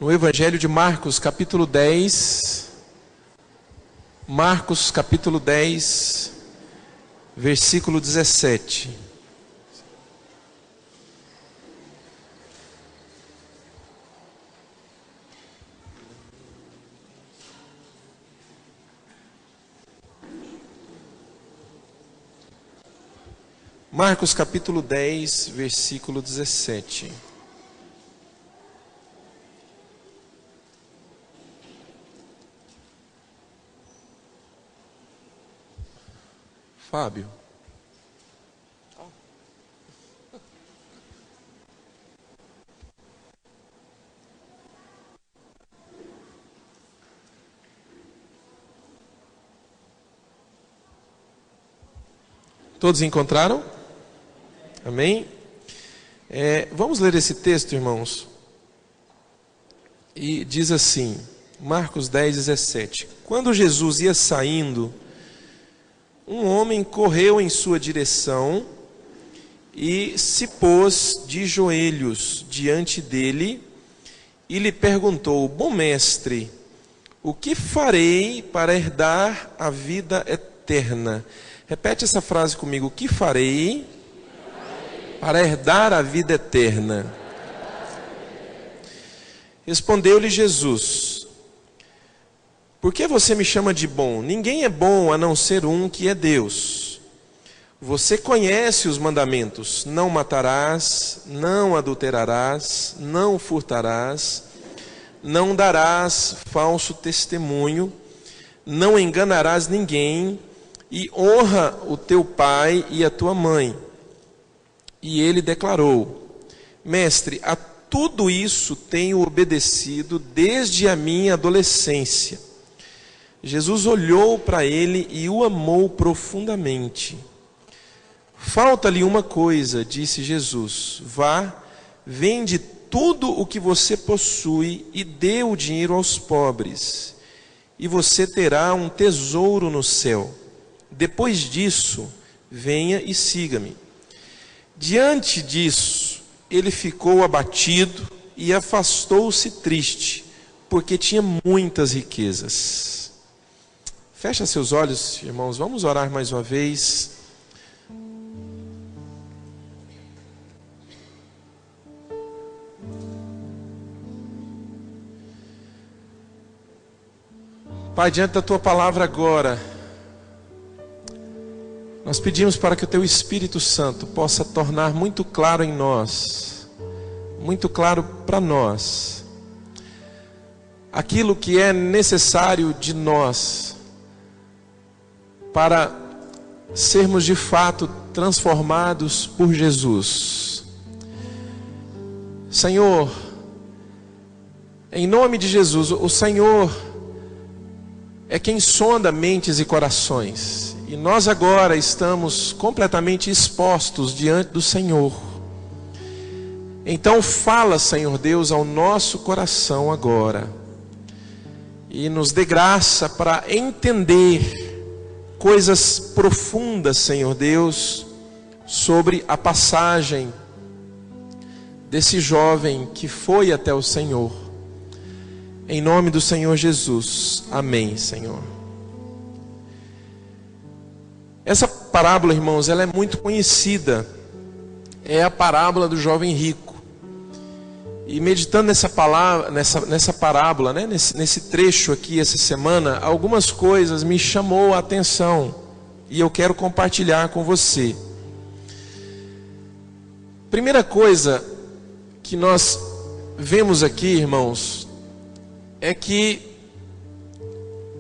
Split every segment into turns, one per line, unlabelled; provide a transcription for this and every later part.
no Evangelho de Marcos, capítulo 10. Marcos, capítulo 10, versículo 17. Marcos, capítulo 10, versículo 17. Fábio. Todos encontraram? Amém? Vamos ler esse texto, irmãos. E diz assim, Marcos 10, 17. Quando Jesus ia saindo, um homem correu em sua direção e se pôs de joelhos diante dele e lhe perguntou: Bom mestre, o que farei para herdar a vida eterna? Repete essa frase comigo: o que farei para herdar a vida eterna? Respondeu-lhe Jesus: Por que você me chama de bom? Ninguém é bom a não ser um, que é Deus. Você conhece os mandamentos: não matarás, não adulterarás, não furtarás, não darás falso testemunho, não enganarás ninguém, e honra o teu pai e a tua mãe. E ele declarou: Mestre, a tudo isso tenho obedecido desde a minha adolescência. Jesus olhou para ele e o amou profundamente. Falta-lhe uma coisa, disse Jesus: Vá, vende tudo o que você possui e dê o dinheiro aos pobres, e você terá um tesouro no céu. Depois disso, venha e siga-me. Diante disso, ele ficou abatido e afastou-se triste, porque tinha muitas riquezas. Fecha seus olhos, irmãos, vamos orar mais uma vez. Pai, diante da tua palavra agora, nós pedimos para que o teu Espírito Santo possa tornar muito claro em nós, muito claro para nós, aquilo que é necessário de nós, para sermos de fato transformados por Jesus. Senhor, em nome de Jesus, o Senhor é quem sonda mentes e corações, e nós agora estamos completamente expostos diante do Senhor. Então fala, Senhor Deus, ao nosso coração agora, e nos dê graça para entender coisas profundas, Senhor Deus, sobre a passagem desse jovem que foi até o Senhor. Em nome do Senhor Jesus, amém, Senhor. Essa parábola, irmãos, ela é muito conhecida. É a parábola do jovem rico. E meditando nessa parábola, né, nesse trecho aqui essa semana, algumas coisas me chamou a atenção e eu quero compartilhar com você. Primeira coisa que nós vemos aqui, irmãos, é que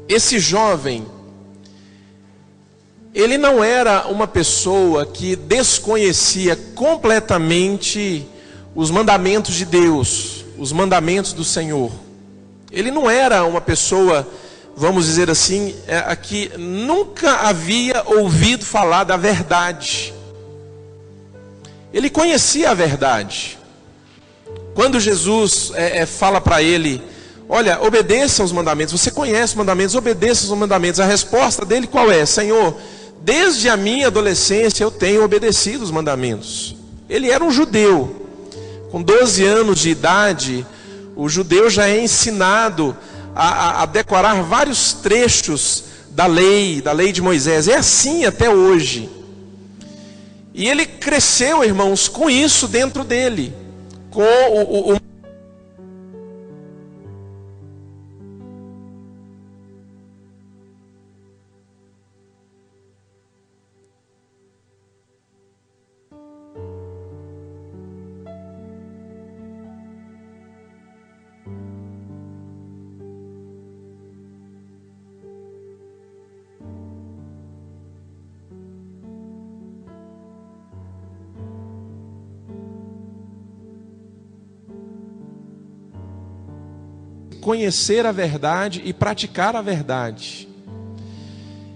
esse jovem, ele não era uma pessoa que desconhecia completamente os mandamentos de Deus, os mandamentos do Senhor. Ele não era uma pessoa, vamos dizer assim, que nunca havia ouvido falar da verdade. Ele conhecia a verdade. Quando Jesus fala para ele: olha, obedeça aos mandamentos, você conhece os mandamentos, obedeça aos mandamentos. A resposta dele qual é? Senhor, desde a minha adolescência eu tenho obedecido os mandamentos. Ele era um judeu. Com 12 anos de idade, O judeu já é ensinado a decorar vários trechos da lei de Moisés. É assim até hoje. E ele cresceu, irmãos, com isso dentro dele. Com o conhecer a verdade e praticar a verdade.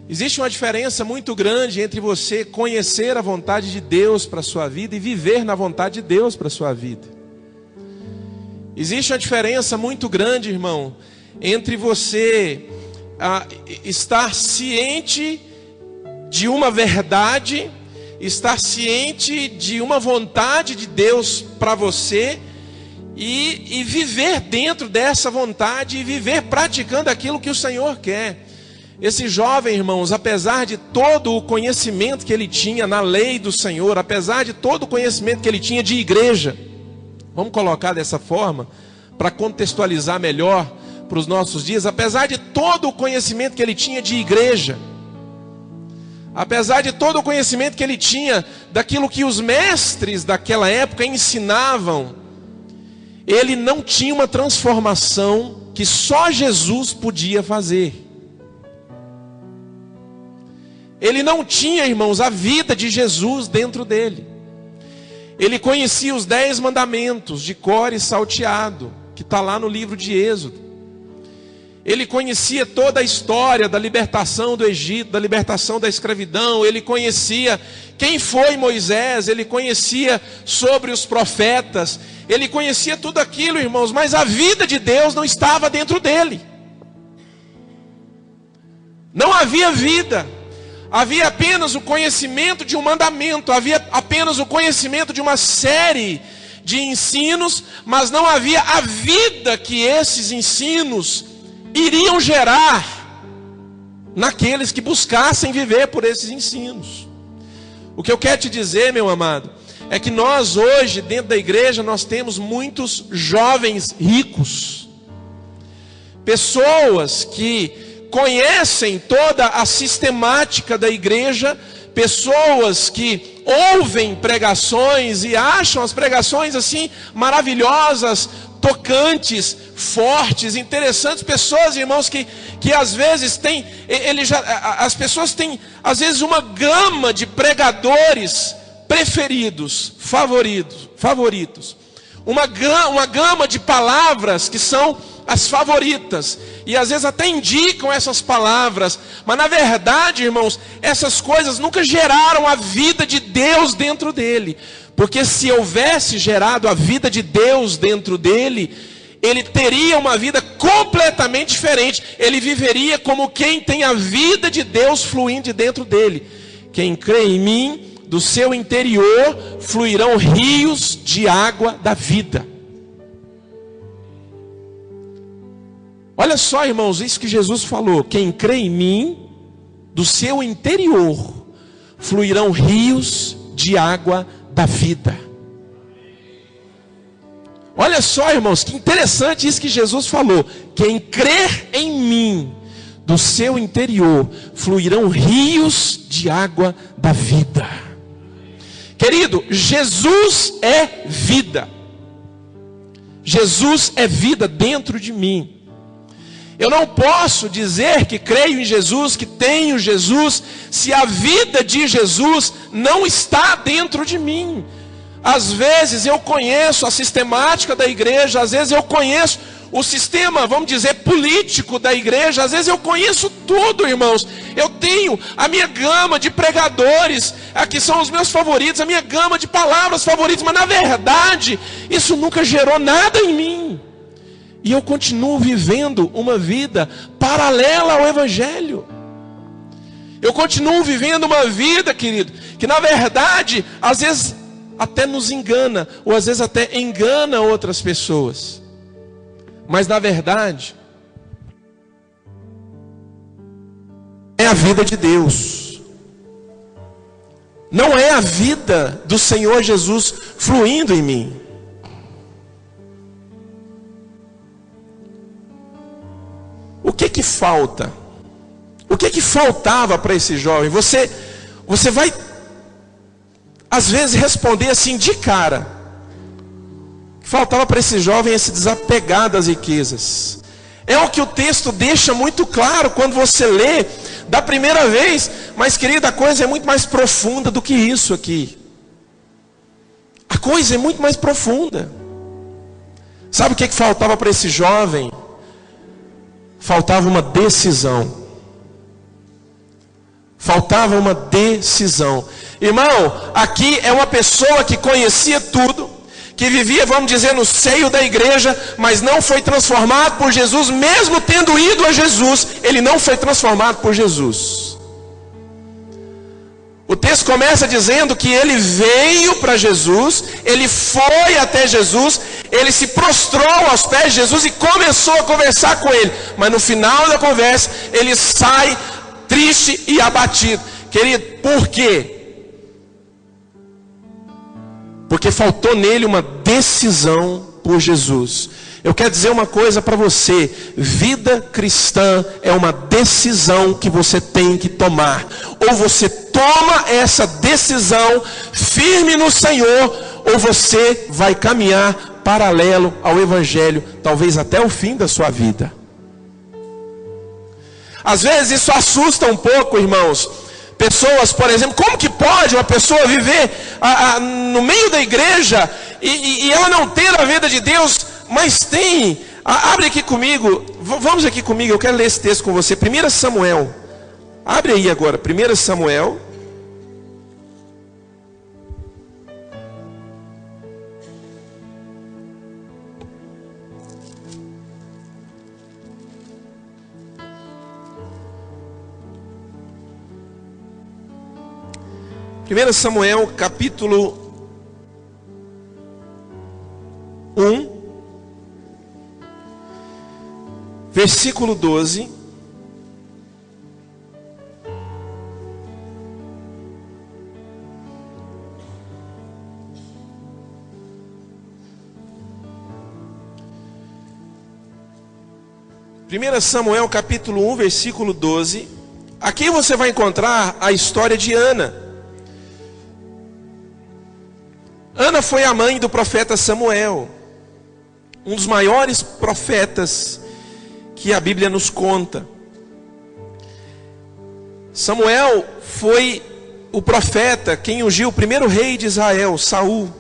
Existe uma diferença muito grande entre você conhecer a vontade de Deus para a sua vida e viver na vontade de Deus para a sua vida. Existe uma diferença muito grande, irmão, entre você estar ciente de uma verdade, estar ciente de uma vontade de Deus para você e viver dentro dessa vontade e viver praticando aquilo que o Senhor quer. Esse jovem, irmãos, apesar de todo o conhecimento que ele tinha na lei do Senhor, apesar de todo o conhecimento que ele tinha de igreja, vamos colocar dessa forma, para contextualizar melhor para os nossos dias, apesar de todo o conhecimento que ele tinha de igreja, apesar de todo o conhecimento que ele tinha daquilo que os mestres daquela época ensinavam, ele não tinha uma transformação que só Jesus podia fazer. Ele não tinha, irmãos, a vida de Jesus dentro dele. Ele conhecia os 10 mandamentos de cor e salteado, que está lá no livro de Êxodo. Ele conhecia toda a história da libertação do Egito, da libertação da escravidão. Ele conhecia quem foi Moisés, ele conhecia sobre os profetas. Ele conhecia tudo aquilo, irmãos, mas a vida de Deus não estava dentro dele. Não havia vida. Havia apenas o conhecimento de um mandamento, havia apenas o conhecimento de uma série de ensinos, mas não havia a vida que esses ensinos iriam gerar naqueles que buscassem viver por esses ensinos. O que eu quero te dizer, meu amado, é que nós hoje, dentro da igreja, nós temos muitos jovens ricos. Pessoas que conhecem toda a sistemática da igreja, pessoas que ouvem pregações e acham as pregações assim maravilhosas, tocantes, fortes, interessantes. Pessoas, irmãos, que às vezes têm, as pessoas têm às vezes uma gama de pregadores preferidos, favoritos. Uma gama de palavras que são as favoritas. E às vezes até indicam essas palavras. Mas na verdade, irmãos, essas coisas nunca geraram a vida de Deus dentro dele. Porque se houvesse gerado a vida de Deus dentro dele, ele teria uma vida completamente diferente. Ele viveria como quem tem a vida de Deus fluindo de dentro dele. Quem crê em mim, do seu interior fluirão rios de água da vida. Olha só, irmãos, isso que Jesus falou. Quem crê em mim, do seu interior fluirão rios de água da vida. Olha só, irmãos, que interessante isso que Jesus falou. Quem crer em mim, do seu interior fluirão rios de água da vida. Querido, Jesus é vida. Jesus é vida dentro de mim. Eu não posso dizer que creio em Jesus, que tenho Jesus, se a vida de Jesus não está dentro de mim. Às vezes eu conheço a sistemática da igreja, às vezes eu conheço o sistema, vamos dizer, político da igreja, às vezes eu conheço tudo, irmãos. Eu tenho a minha gama de pregadores, aqui são os meus favoritos, a minha gama de palavras favoritas, mas na verdade, isso nunca gerou nada em mim. E eu continuo vivendo uma vida paralela ao Evangelho. Eu continuo vivendo uma vida, querido, que na verdade, às vezes até nos engana, ou às vezes até engana outras pessoas. Mas na verdade, é a vida de Deus. Não é a vida do Senhor Jesus fluindo em mim. O que falta? O que faltava para esse jovem? Você vai, às vezes, responder assim de cara. O que faltava para esse jovem é se desapegar das riquezas. É o que o texto deixa muito claro quando você lê da primeira vez. Mas, querida, a coisa é muito mais profunda do que isso aqui. A coisa é muito mais profunda. Sabe o que faltava para esse jovem? Faltava uma decisão. Faltava uma decisão. Irmão, aqui é uma pessoa que conhecia tudo, que vivia, vamos dizer, no seio da igreja, mas não foi transformado por Jesus. Mesmo tendo ido a Jesus, ele não foi transformado por Jesus. O texto começa dizendo que ele veio para Jesus, ele foi até Jesus, ele se prostrou aos pés de Jesus e começou a conversar com ele. Mas no final da conversa, ele sai triste e abatido. Querido, por quê? Porque faltou nele uma decisão por Jesus. Eu quero dizer uma coisa para você: vida cristã é uma decisão que você tem que tomar. Ou você toma essa decisão firme no Senhor, ou você vai caminhar paralelo ao Evangelho, talvez até o fim da sua vida. Às vezes isso assusta um pouco, irmãos. Pessoas, por exemplo, como que pode uma pessoa viver no meio da igreja e ela não ter a vida de Deus? Mas tem. Abre aqui comigo, vamos aqui comigo, eu quero ler esse texto com você. 1 Samuel, abre aí agora, 1 Samuel. Primeiro Samuel, capítulo 1, versículo 12. Primeiro Samuel, capítulo 1, versículo 12. Aqui você vai encontrar a história de Ana. Ana foi a mãe do profeta Samuel, um dos maiores profetas que a Bíblia nos conta. Samuel foi o profeta quem ungiu o primeiro rei de Israel, Saul,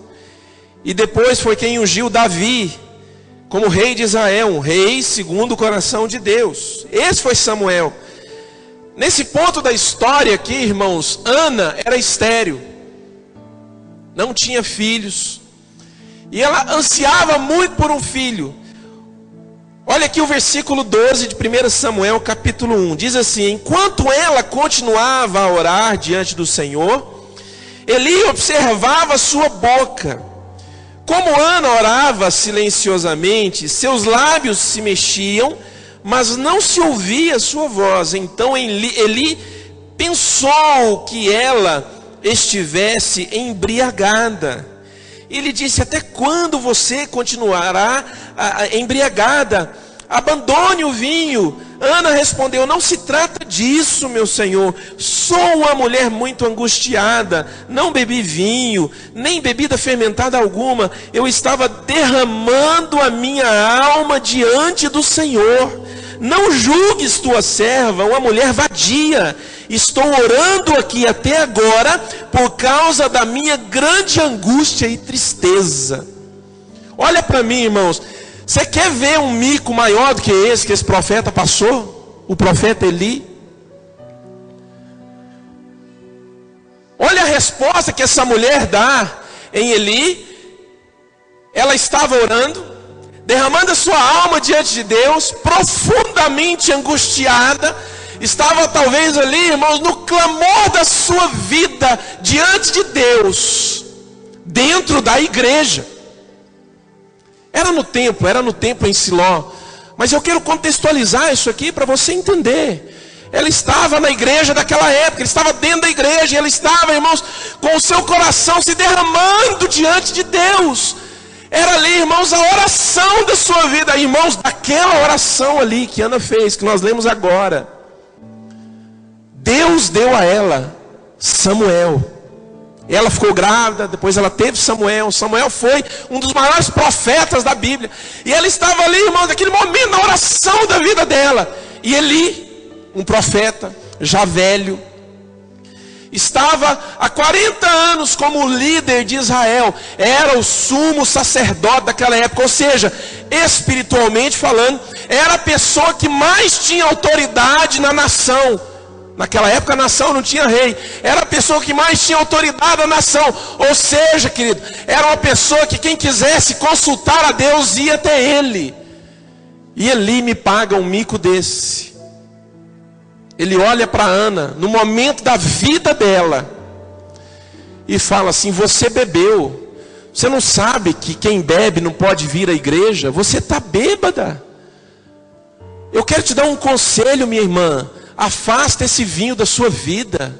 e depois foi quem ungiu Davi como rei de Israel, um rei segundo o coração de Deus. Esse foi Samuel. Nesse ponto da história aqui, irmãos, Ana era estéril, não tinha filhos, e ela ansiava muito por um filho. Olha aqui o versículo 12 de 1 Samuel capítulo 1, diz assim: enquanto ela continuava a orar diante do Senhor, Eli observava sua boca. Como Ana orava silenciosamente, seus lábios se mexiam, mas não se ouvia sua voz. Então Eli pensou que ela estivesse embriagada. Ele disse: até quando você continuará embriagada? Abandone o vinho. Ana respondeu: não se trata disso, meu senhor. Sou uma mulher muito angustiada. Não bebi vinho, nem bebida fermentada alguma. Eu estava derramando a minha alma diante do Senhor. Não julgues tua serva uma mulher vadia. Estou orando aqui até agora por causa da minha grande angústia e tristeza. Olha para mim, irmãos. Você quer ver um mico maior do que esse profeta passou? O profeta Eli. Olha a resposta que essa mulher dá em Eli. Ela estava orando, derramando a sua alma diante de Deus, profundamente angustiada. Estava talvez ali, irmãos, no clamor da sua vida diante de Deus, dentro da igreja. Era no templo em Siló, Mas eu quero contextualizar isso aqui para você entender. Ela estava na igreja daquela época, ele estava dentro da igreja, e ela estava, irmãos, com o seu coração se derramando diante de Deus. Era ali, irmãos, a oração da sua vida, irmãos, daquela oração ali que Ana fez, que nós lemos agora. Deus deu a ela Samuel. Ela ficou grávida, depois ela teve Samuel. Samuel foi um dos maiores profetas da Bíblia. E ela estava ali, irmãos, naquele momento, na oração da vida dela. E Eli, um profeta, já velho, estava há 40 anos como líder de Israel. Era o sumo sacerdote daquela época. Ou seja, espiritualmente falando, era a pessoa que mais tinha autoridade na nação. Naquela época a nação não tinha rei. Era a pessoa que mais tinha autoridade na nação. Ou seja, querido, era uma pessoa que quem quisesse consultar a Deus ia até ele. E Eli me paga um mico desse. Ele olha para Ana no momento da vida dela e fala assim: você bebeu. Você não sabe que quem bebe não pode vir à igreja? Você está bêbada. Eu quero te dar um conselho, minha irmã. Afasta esse vinho da sua vida.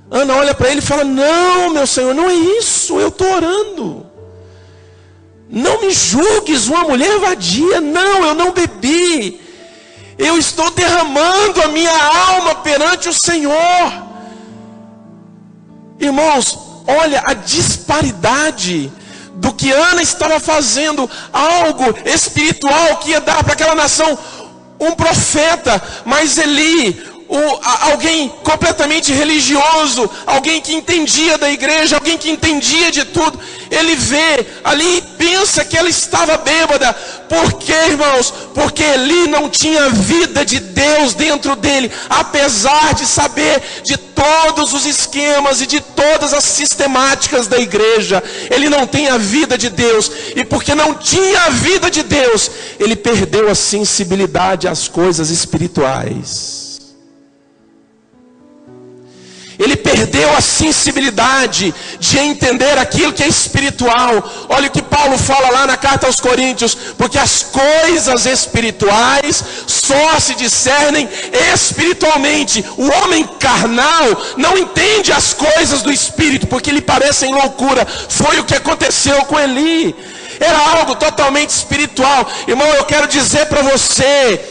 Ana olha para ele e fala: não, meu Senhor, não é isso, eu estou orando. Não me julgues uma mulher vadia. Não, eu não bebi. Eu estou derramando a minha alma perante o Senhor. Irmãos, olha a disparidade do que Ana estava fazendo. Algo espiritual que ia dar para aquela nação um profeta. Mas Eli, alguém completamente religioso, alguém que entendia da igreja, alguém que entendia de tudo, ele vê ali e pensa que ela estava bêbada. Por quê, irmãos? Porque Eli não tinha vida de Deus dentro dele, apesar de saber de todos os esquemas e de todas as sistemáticas da igreja. Ele não tem a vida de Deus, e porque não tinha a vida de Deus, ele perdeu a sensibilidade às coisas espirituais. Ele perdeu a sensibilidade de entender aquilo que é espiritual. Olha o que Paulo fala lá na carta aos Coríntios: porque as coisas espirituais só se discernem espiritualmente. O homem carnal não entende as coisas do espírito, porque lhe parecem loucura. Foi o que aconteceu com Eli. Era algo totalmente espiritual. Irmão, eu quero dizer para você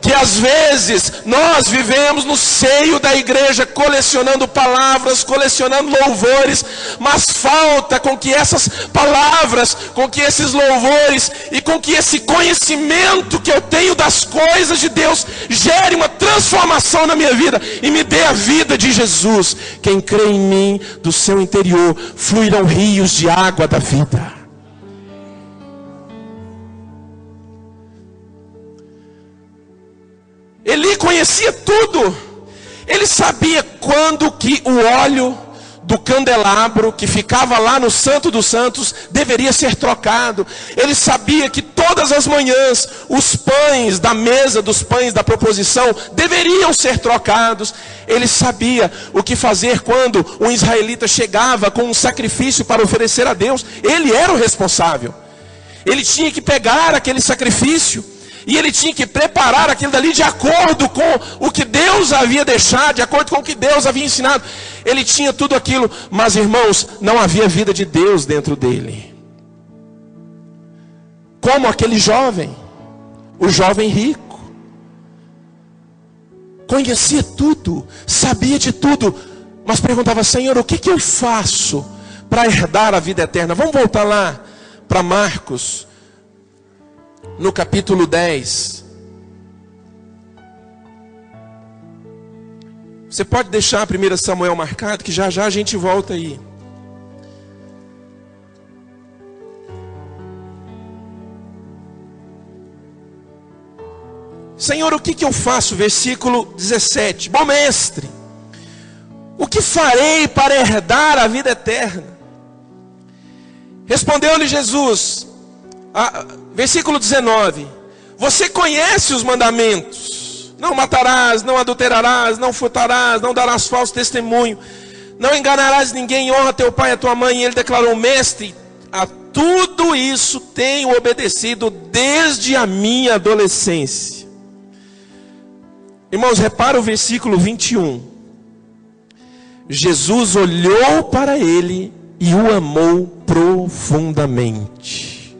que às vezes nós vivemos no seio da igreja colecionando palavras, colecionando louvores, mas falta com que essas palavras, com que esses louvores e com que esse conhecimento que eu tenho das coisas de Deus gere uma transformação na minha vida e me dê a vida de Jesus. Quem crê em mim, do seu interior fluirão rios de água da vida. Eli conhecia tudo. Ele sabia quando que o óleo do candelabro que ficava lá no Santo dos Santos deveria ser trocado. Ele sabia que todas as manhãs os pães da mesa dos pães da proposição deveriam ser trocados. Ele sabia o que fazer quando um israelita chegava com um sacrifício para oferecer a Deus. Ele era o responsável. Ele tinha que pegar aquele sacrifício e ele tinha que preparar aquilo dali de acordo com o que Deus havia deixado, de acordo com o que Deus havia ensinado. Ele tinha tudo aquilo, mas irmãos, não havia vida de Deus dentro dele. Como aquele jovem, o jovem rico, conhecia tudo, sabia de tudo, mas perguntava: Senhor, o que eu faço para herdar a vida eterna? Vamos voltar lá para Marcos, no capítulo 10. Você pode deixar a 1 Samuel marcado, que já já a gente volta aí. Senhor, o que eu faço? Versículo 17. Bom mestre, o que farei para herdar a vida eterna? Respondeu-lhe Jesus, versículo 19: você conhece os mandamentos: não matarás, não adulterarás, não furtarás, não darás falso testemunho, não enganarás ninguém, honra teu pai e a tua mãe. E ele declarou: mestre, a tudo isso tenho obedecido desde a minha adolescência. Irmãos, repara o versículo 21. Jesus olhou para ele e o amou profundamente.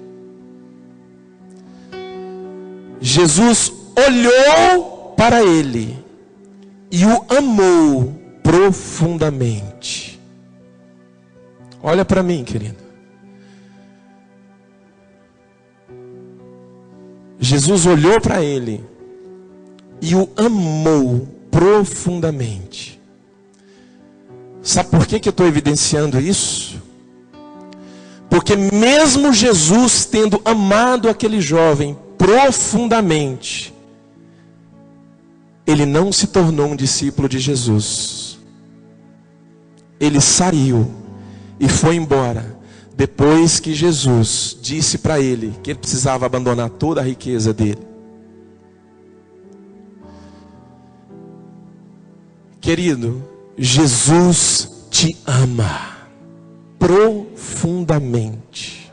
Jesus olhou para ele e o amou profundamente. Olha para mim, querido. Jesus olhou para ele e o amou profundamente. Sabe por que eu estou evidenciando isso? Porque mesmo Jesus tendo amado aquele jovem profundamente, ele não se tornou um discípulo de Jesus. Ele saiu e foi embora depois que Jesus disse para ele que ele precisava abandonar toda a riqueza dele. Querido, Jesus te ama profundamente.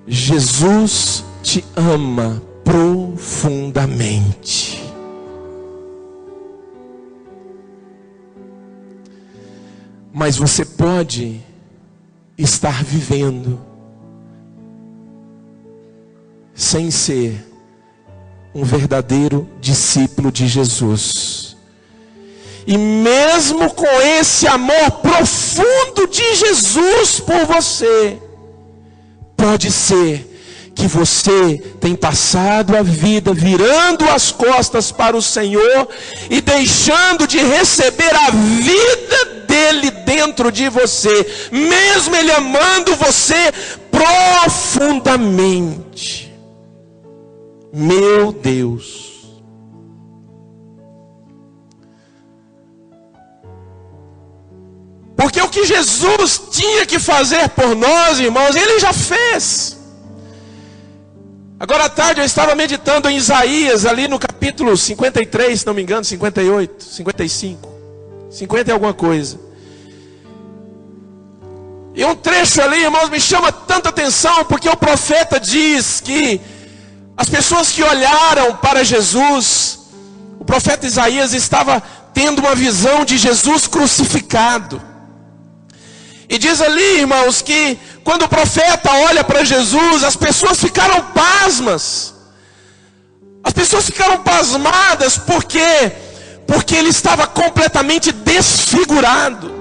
Jesus te ama profundamente. Mas você pode estar vivendo sem ser um verdadeiro discípulo de Jesus. E mesmo com esse amor profundo de Jesus por você, pode ser que você tem passado a vida virando as costas para o Senhor e deixando de receber a vida dele dentro de você, mesmo ele amando você profundamente. Meu Deus. Porque o que Jesus tinha que fazer por nós, irmãos, ele já fez. Agora à tarde eu estava meditando em Isaías, ali no capítulo 53, se não me engano, 58, 55, 50 e alguma coisa. E um trecho ali, irmãos, me chama tanta atenção, porque o profeta diz que as pessoas que olharam para Jesus, o profeta Isaías estava tendo uma visão de Jesus crucificado. E diz ali, irmãos, que quando o profeta olha para Jesus, as pessoas ficaram pasmas. As pessoas ficaram pasmadas, por quê? Porque ele estava completamente desfigurado.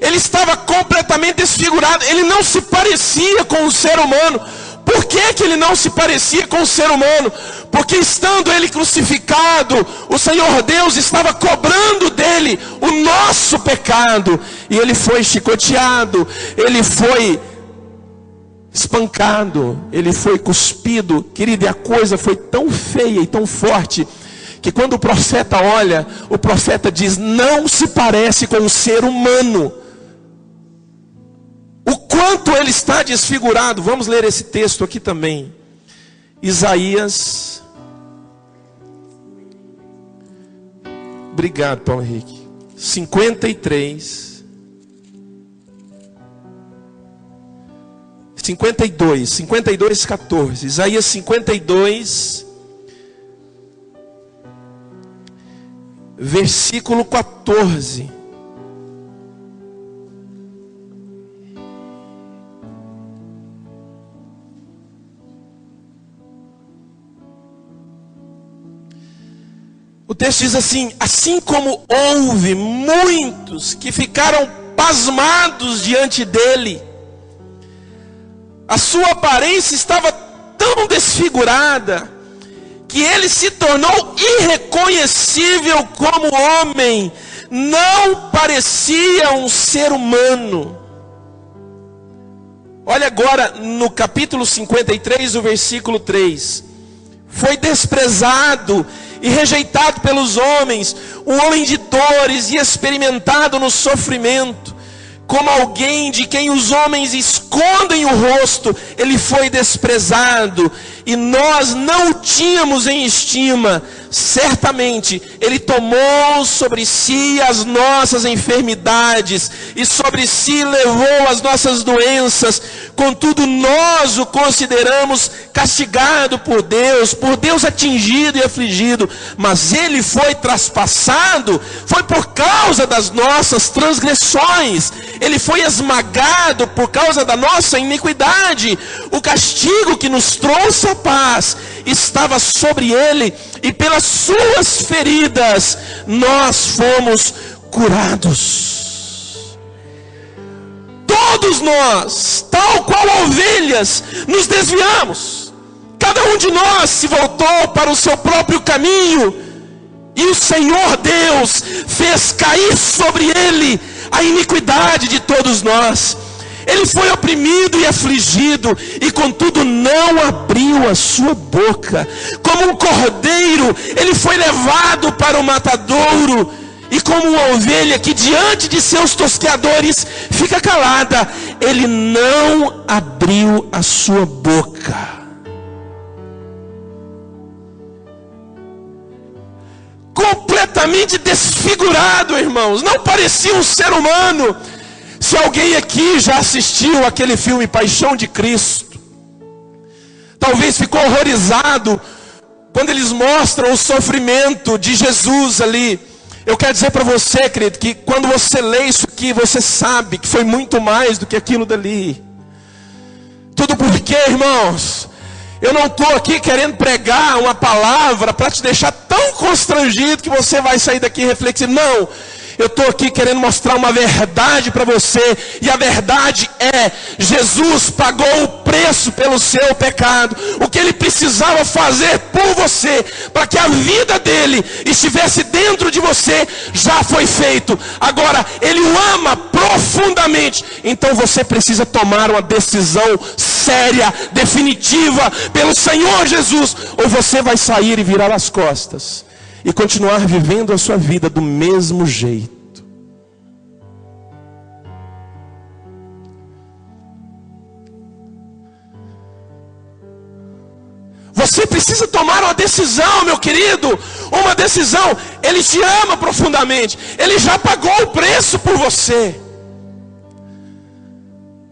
Ele estava completamente desfigurado. Ele não se parecia com o ser humano. Por que que ele não se parecia com o ser humano? Porque estando ele crucificado, o Senhor Deus estava cobrando dele o nosso pecado. E ele foi chicoteado, ele foi espancado, ele foi cuspido. Querido, e a coisa foi tão feia e tão forte, que quando o profeta olha, o profeta diz, não se parece com um ser humano. O quanto ele está desfigurado. Vamos ler esse texto aqui também. Isaías. Obrigado, Paulo Henrique. 53. 52, 14. Isaías 52, versículo 14. O texto diz assim: assim como houve muitos que ficaram pasmados diante dele, a sua aparência estava tão desfigurada, que ele se tornou irreconhecível como homem, não parecia um ser humano. Olha agora no capítulo 53, o versículo 3. Foi desprezado e rejeitado pelos homens, um homem de dores e experimentado no sofrimento, como alguém de quem os homens escondem o rosto. Ele foi desprezado e nós não o tínhamos em estima, certamente Ele tomou sobre si as nossas enfermidades, e sobre si levou as nossas doenças. Contudo, nós o consideramos castigado por Deus atingido e afligido. Mas Ele foi traspassado, foi por causa das nossas transgressões. Ele foi esmagado por causa da nossa iniquidade. O castigo que nos trouxe a paz estava sobre Ele, e pelas suas feridas nós fomos curados. Todos nós, tal qual ovelhas, nos desviamos. Cada um de nós se voltou para o seu próprio caminho, e o Senhor Deus fez cair sobre Ele a iniquidade de todos nós. Ele foi oprimido e afligido, e contudo não abriu a sua boca. Como um cordeiro, Ele foi levado para o matadouro, e como uma ovelha que diante de seus tosqueadores fica calada, Ele não abriu a sua boca. Completamente desfigurado, irmãos, não parecia um ser humano. Se alguém aqui já assistiu aquele filme Paixão de Cristo, talvez ficou horrorizado quando eles mostram o sofrimento de Jesus ali. Eu quero dizer para você, querido, que quando você lê isso aqui, você sabe que foi muito mais do que aquilo dali. Tudo porque, irmãos, eu não estou aqui querendo pregar uma palavra para te deixar tão constrangido que você vai sair daqui reflexivo. Não. Eu estou aqui querendo mostrar uma verdade para você. E a verdade é: Jesus pagou o preço pelo seu pecado. O que Ele precisava fazer por você, para que a vida dele estivesse dentro de você, já foi feito. Agora, Ele o ama profundamente. Então você precisa tomar uma decisão séria, definitiva, pelo Senhor Jesus. Ou você vai sair e virar as costas e continuar vivendo a sua vida do mesmo jeito. Você precisa tomar uma decisão, meu querido. Uma decisão. Ele te ama profundamente. Ele já pagou o preço por você.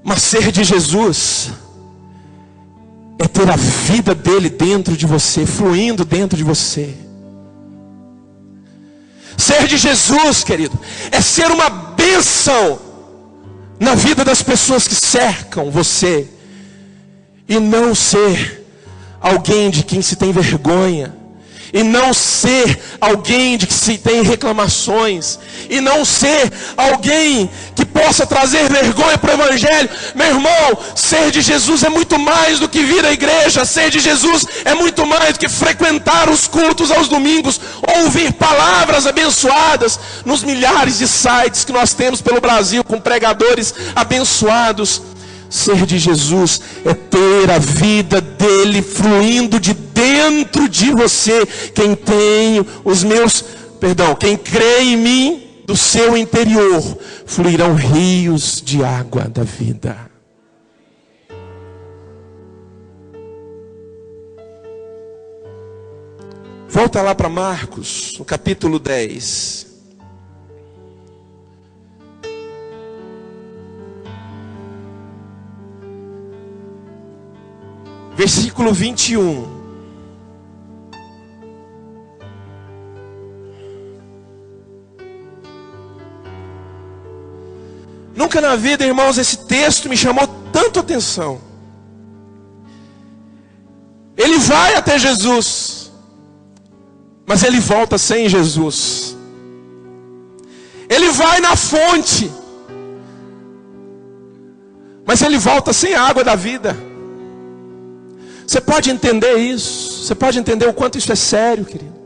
Mas ser de Jesus é ter a vida dele dentro de você, fluindo dentro de você. Ser de Jesus, querido, é ser uma bênção na vida das pessoas que cercam você, e não ser alguém de quem se tem vergonha, e não ser alguém de que se tem reclamações, e não ser alguém que possa trazer vergonha para o Evangelho. Meu irmão, ser de Jesus é muito mais do que vir à igreja. Ser de Jesus é muito mais do que frequentar os cultos aos domingos, ouvir palavras abençoadas nos milhares de sites que nós temos pelo Brasil, com pregadores abençoados. Ser de Jesus é ter a vida dele fluindo de dentro de você. Quem crê em mim, do seu interior fluirão rios de água da vida. Volta lá para Marcos, no capítulo 10. Versículo 21. Nunca na vida, irmãos, esse texto me chamou tanto atenção. Ele vai até Jesus, mas ele volta sem Jesus. Ele vai na fonte, mas ele volta sem a água da vida. Você pode entender isso? Você pode entender o quanto isso é sério, querido?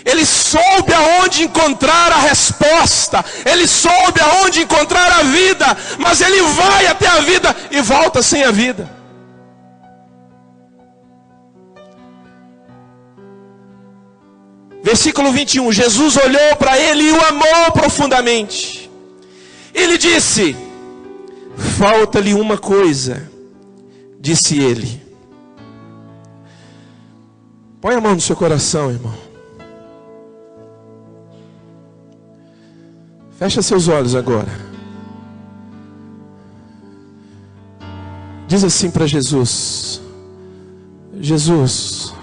Ele soube aonde encontrar a resposta. Ele soube aonde encontrar a vida. Mas ele vai até a vida e volta sem a vida. Versículo 21. Jesus olhou para ele e o amou profundamente. Ele disse: falta-lhe uma coisa. Disse ele: Põe a mão no seu coração, irmão. Fecha seus olhos agora. Diz assim para Jesus: Jesus,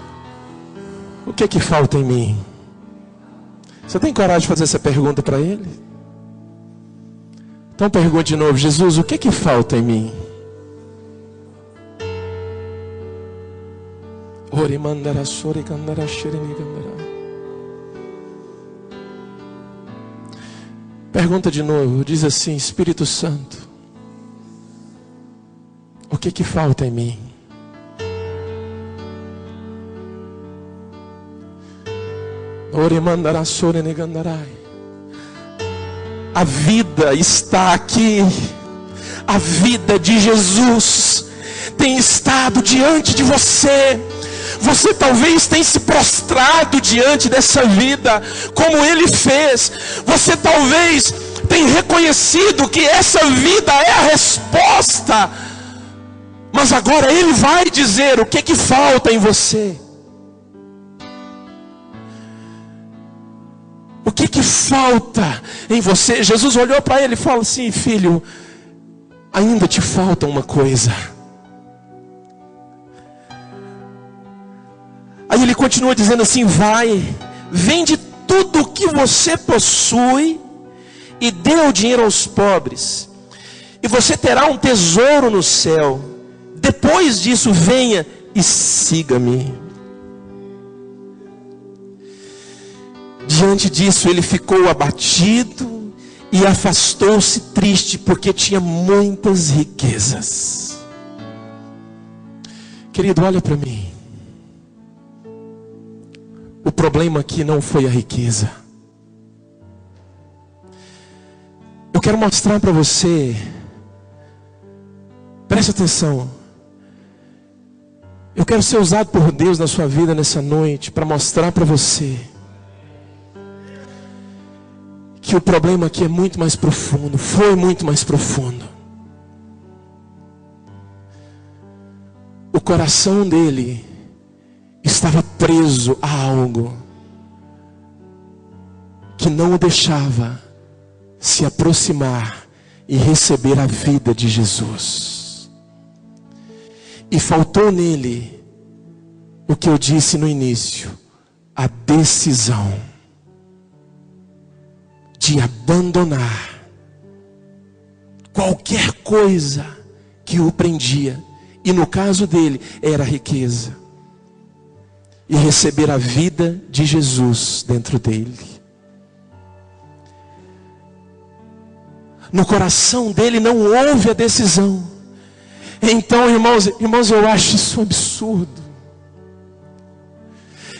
o que é que falta em mim? Você tem coragem de fazer essa pergunta para Ele? Então pergunte de novo: Jesus, o que é que falta em mim? Pergunta de novo, diz assim: Espírito Santo, o que é que falta em mim? A vida está aqui. A vida de Jesus tem estado diante de você. Você talvez tenha se prostrado diante dessa vida, como Ele fez. Você talvez tenha reconhecido que essa vida é a resposta. Mas agora Ele vai dizer o que é que falta em você. O que é que falta em você? Jesus olhou para ele e falou assim: filho, ainda te falta uma coisa. Aí ele continua dizendo assim: vai, vende tudo o que você possui e dê o dinheiro aos pobres, e você terá um tesouro no céu. Depois disso, venha e siga-me. Diante disso, ele ficou abatido e afastou-se triste, porque tinha muitas riquezas. Querido, olha para mim. O problema aqui não foi a riqueza. Eu quero mostrar para você, preste atenção. Eu quero ser usado por Deus na sua vida nessa noite, para mostrar para você que o problema aqui é muito mais profundo, foi muito mais profundo. O coração dele estava preso a algo que não o deixava se aproximar e receber a vida de Jesus. E faltou nele o que eu disse no início: a decisão de abandonar qualquer coisa que o prendia, e no caso dele era a riqueza, e receber a vida de Jesus dentro dele. No coração dele não houve a decisão. Então, irmãos, eu acho isso um absurdo.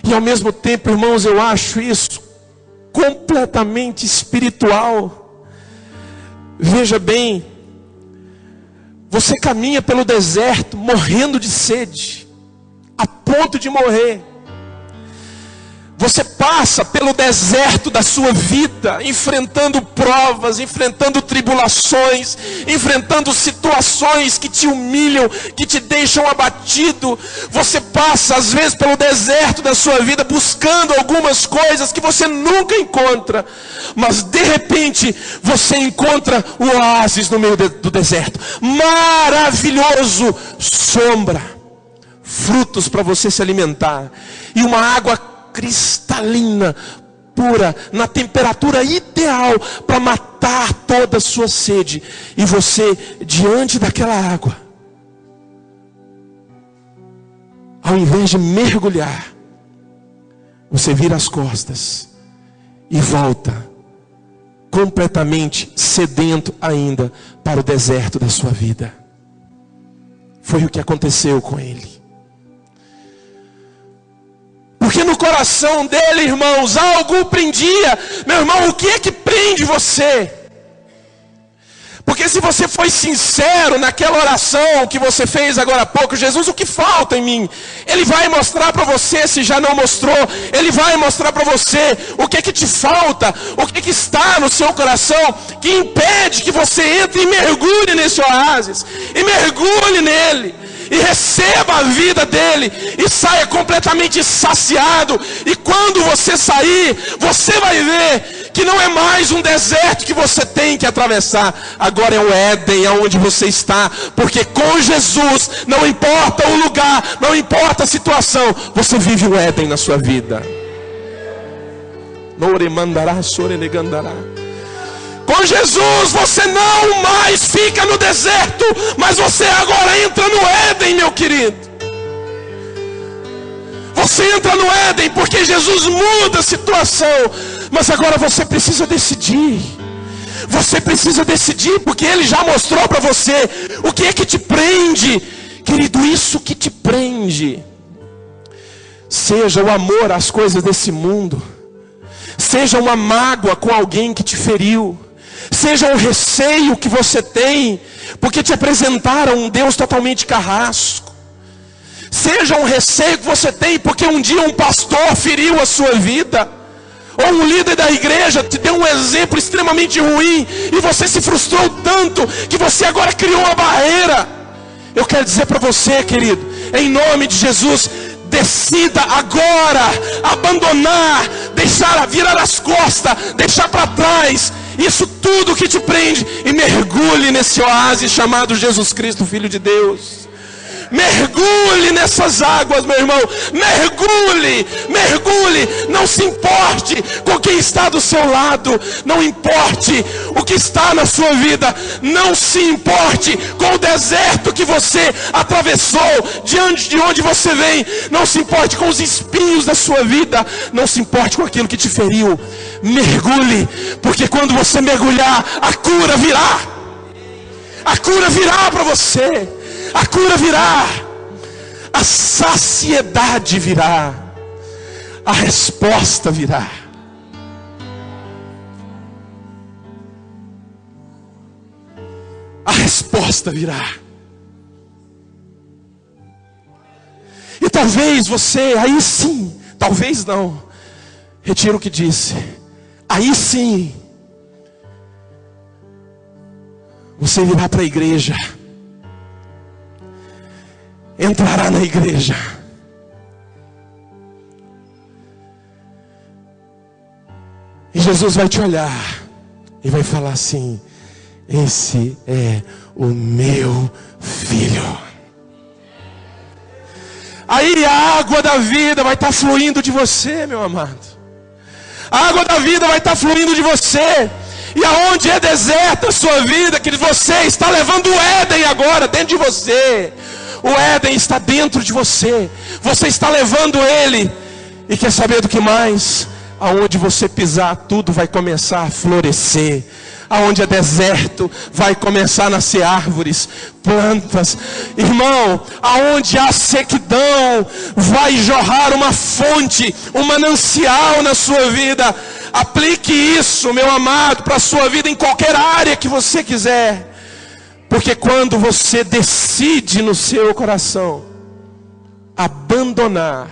E ao mesmo tempo, irmãos, eu acho isso completamente espiritual. Veja bem, você caminha pelo deserto morrendo de sede, a ponto de morrer. Você passa pelo deserto da sua vida, enfrentando provas, enfrentando tribulações, enfrentando situações que te humilham, que te deixam abatido. Você passa às vezes pelo deserto da sua vida, buscando algumas coisas que você nunca encontra. Mas de repente, você encontra o oásis no meio do deserto. Maravilhoso! Sombra, frutos para você se alimentar, e uma água cristalina, pura, na temperatura ideal para matar toda a sua sede. E você, diante daquela água, ao invés de mergulhar, você vira as costas e volta completamente sedento ainda para o deserto da sua vida. Foi o que aconteceu com ele. Porque no coração dele, irmãos, algo o prendia. Meu irmão, o que é que prende você? Porque se você foi sincero naquela oração que você fez agora há pouco: Jesus, o que falta em mim? Ele vai mostrar para você, se já não mostrou. Ele vai mostrar para você o que é que te falta, o que é que está no seu coração, que impede que você entre e mergulhe nesse oásis, e mergulhe nele. e receba a vida dele, e saia completamente saciado. E quando você sair, você vai ver que não é mais um deserto que você tem que atravessar, agora é o Éden aonde você está, porque com Jesus, não importa o lugar, não importa a situação, você vive o Éden na sua vida. Com Jesus você não mais fica no deserto, mas você agora entra no Éden, meu querido. Você entra no Éden porque Jesus muda a situação. Mas agora você precisa decidir. Você precisa decidir, porque Ele já mostrou para você o que é que te prende. Querido, isso que te prende, seja o amor às coisas desse mundo, seja uma mágoa com alguém que te feriu, seja um receio que você tem, porque te apresentaram um Deus totalmente carrasco, seja um receio que você tem, porque um dia um pastor feriu a sua vida, ou um líder da igreja te deu um exemplo extremamente ruim, e você se frustrou tanto, que você agora criou uma barreira. Eu quero dizer para você, querido, em nome de Jesus, decida agora abandonar, deixar virar as costas, deixar para trás isso tudo que te prende, e mergulhe nesse oásis chamado Jesus Cristo, Filho de Deus. Mergulhe nessas águas, meu irmão. Mergulhe, mergulhe. Não se importe com quem está do seu lado. Não importe o que está na sua vida. Não se importe com o deserto que você atravessou, diante de onde você vem. Não se importe com os espinhos da sua vida. Não se importe com aquilo que te feriu. Mergulhe, porque quando você mergulhar, a cura virá. A cura virá para você. A cura virá, a saciedade virá, a resposta virá. A resposta virá. E talvez você, aí sim, talvez não, retiro o que disse, aí sim, você virá para a igreja, entrará na igreja, e Jesus vai te olhar e vai falar assim: esse é o meu filho. Aí a água da vida vai estar fluindo de você, meu amado. A água da vida vai estar fluindo de você. E aonde é deserta a sua vida, que você está levando o Éden agora dentro de você. O Éden está dentro de você. Você está levando ele. E quer saber do que mais? Aonde você pisar, tudo vai começar a florescer. Aonde é deserto, vai começar a nascer árvores, plantas. Irmão, aonde há sequidão, vai jorrar uma fonte, um manancial na sua vida. Aplique isso, meu amado, para a sua vida em qualquer área que você quiser. Porque quando você decide no seu coração abandonar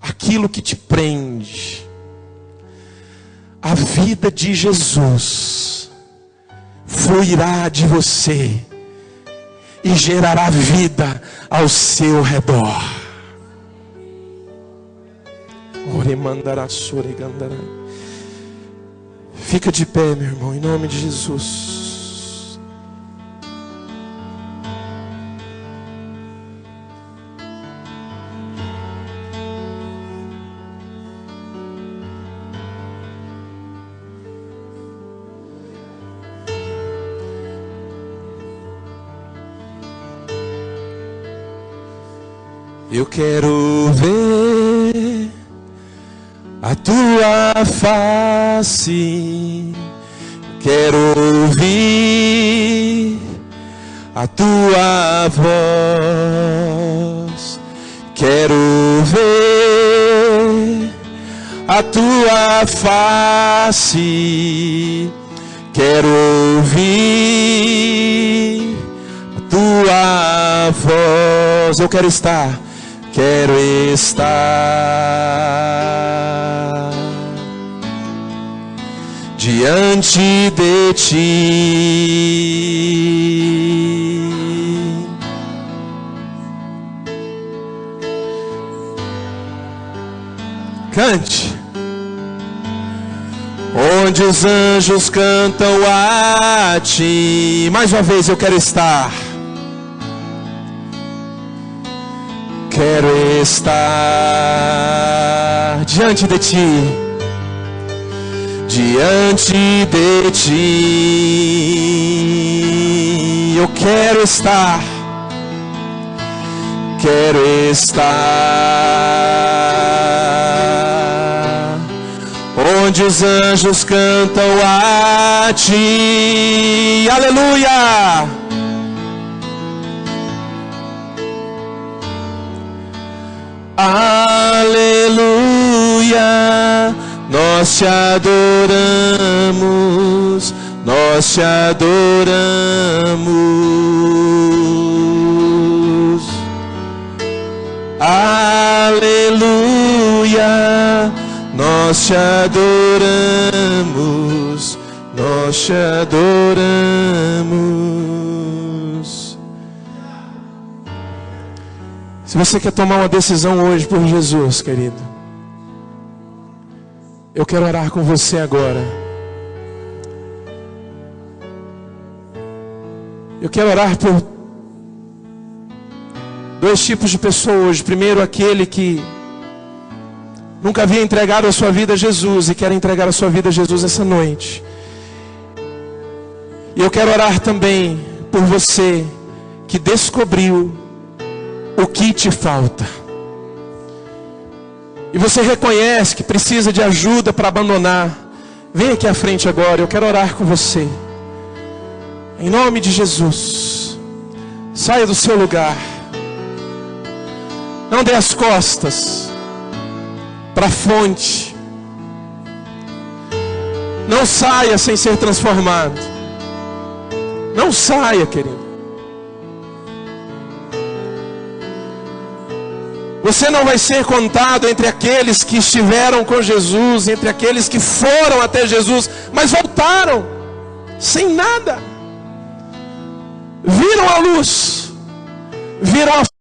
aquilo que te prende, a vida de Jesus fluirá de você e gerará vida ao seu redor. Fica de pé, meu irmão, em nome de Jesus. Eu quero ver a tua face, quero ouvir a tua voz, quero ver a tua face, quero ouvir a tua voz. Eu quero estar diante de ti. Cante. Onde os anjos cantam a ti. Mais uma vez, eu quero estar. Quero estar diante de ti. Diante de ti. Eu quero estar. Quero estar onde os anjos cantam a ti. Aleluia! Aleluia! Nós te adoramos, nós te adoramos. Aleluia, nós te adoramos, nós te adoramos. Se você quer tomar uma decisão hoje por Jesus, querido, eu quero orar com você agora. Eu quero orar por dois tipos de pessoas hoje. Primeiro, aquele que nunca havia entregado a sua vida a Jesus e quer entregar a sua vida a Jesus essa noite. E eu quero orar também por você que descobriu o que te falta. E você reconhece que precisa de ajuda para abandonar. Vem aqui à frente agora, eu quero orar com você. Em nome de Jesus, saia do seu lugar. Não dê as costas para a fonte. Não saia sem ser transformado. Não saia, querido. Você não vai ser contado entre aqueles que estiveram com Jesus, entre aqueles que foram até Jesus, mas voltaram sem nada. Viram a luz, viram a